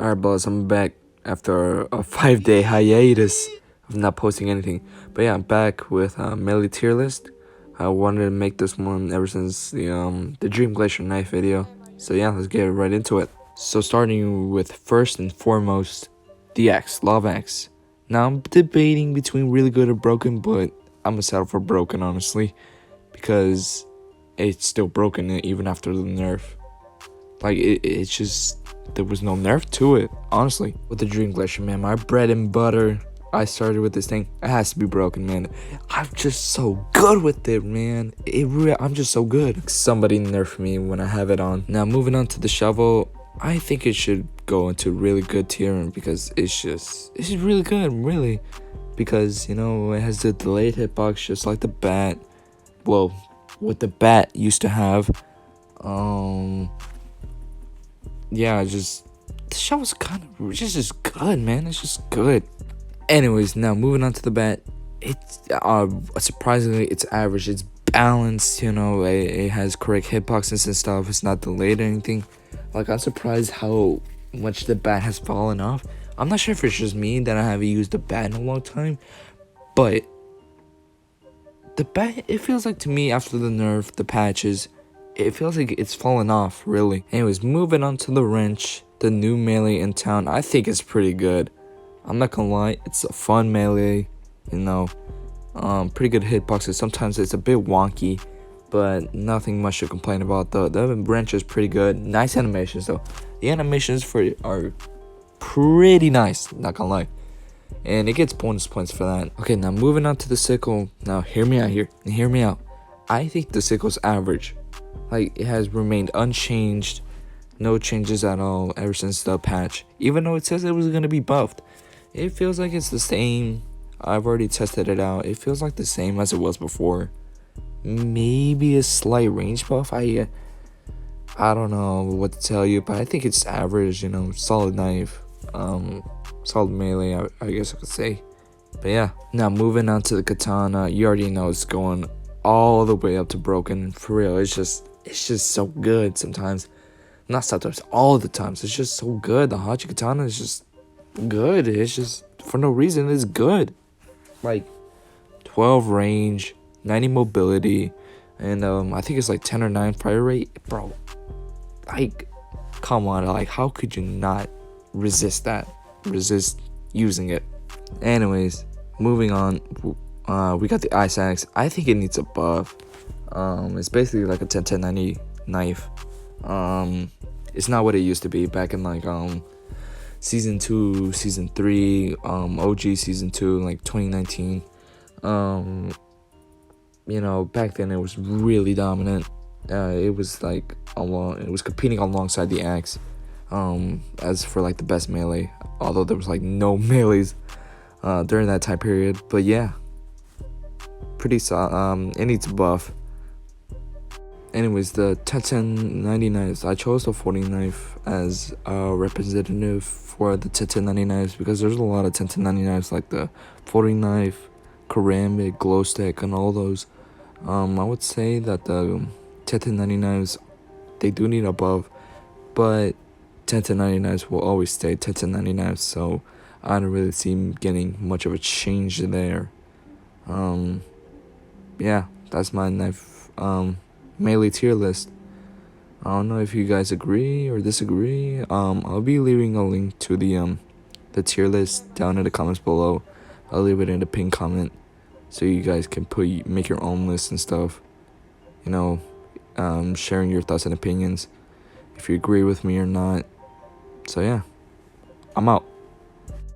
Alright, boys, I'm back after a 5-day hiatus of not posting anything. But yeah, I'm back with Melee tier list. I wanted to make this one ever since the Dream Glacier knife video. So yeah, let's get right into it. So starting with first and foremost, the axe, lava axe. Now I'm debating between really good or broken, but I'm gonna settle for broken honestly, because it's still broken even after the nerf. Like it's just, there was no nerf to it, honestly. With the Dream Glacier, man, my bread and butter. I started with this thing. It has to be broken, man. I'm just so good with it, man. I'm just so good. Somebody nerf me when I have it on. Now moving on to the shovel, I think it should go into really good tier because it's really good, really. Because, you know, it has the delayed hitbox just like the bat. Well, what the bat used to have. Yeah, the shovel's kind of just good, man. It's just good. Anyways, now moving on to the bat, it's surprisingly it's average. It's balanced, you know. It has correct hitboxes and stuff. It's not delayed or anything. Like, I'm surprised how much the bat has fallen off. I'm not sure if it's just me that I haven't used the bat in a long time, but the bat, it feels like to me after the nerf, the patches, it feels like it's fallen off, really. Anyways, moving on to the wrench, the new melee in town. I think it's pretty good. I'm not gonna lie, it's a fun melee, you know. Pretty good hitboxes. Sometimes it's a bit wonky, but nothing much to complain about. The wrench is pretty good. Nice animations though. The animations are pretty nice, not gonna lie. And it gets bonus points for that. Okay, now moving on to the sickle. Now hear me out here. Hear me out. I think the sickle's average. Like, it has remained unchanged, no changes at all ever since the patch. Even though it says it was gonna be buffed, it feels like it's the same. I've already tested it out. It feels like the same as it was before. Maybe a slight range buff. I don't know what to tell you, but I think it's average. You know, solid knife, solid melee. I guess I could say. But yeah. Now moving on to the katana. You already know it's going all the way up to broken. For real, it's just so good sometimes. Not sometimes, all the times. It's just so good. The Hachi katana is just good. It's just, for no reason, it's good. Like 12 range, 90 mobility, and I think it's like 10 or 9 fire rate. Bro, like, come on, like, how could you not resist using it? Anyways, moving on, we got the ice axe. I think it needs a buff. It's basically like a 10-10-90 knife. It's not what it used to be back in like season 2, season 3, OG season 2, like 2019. You know, back then it was really dominant. It was like it was competing alongside the axe, as for like the best melee, although there was like no melees during that time period. But yeah, pretty solid. It needs a buff. Anyways, the 10-10-90 knives. I chose the 40 knife as a representative for the 10-10-90 knives because there's a lot of 10-10-90 knives like the 40 knife, ceramic, glow stick, and all those. I would say that the 10-10-90 knives, they do need a buff, but 10-10-90 knives will always stay 10-10-90 knives, so I don't really see getting much of a change there. Yeah, that's my knife melee tier list. I don't know if you guys agree or disagree. I'll be leaving a link to the tier list down in the comments below. I'll leave it in the pinned comment so you guys can make your own list and stuff. You know, sharing your thoughts and opinions, if you agree with me or not. So yeah, I'm out.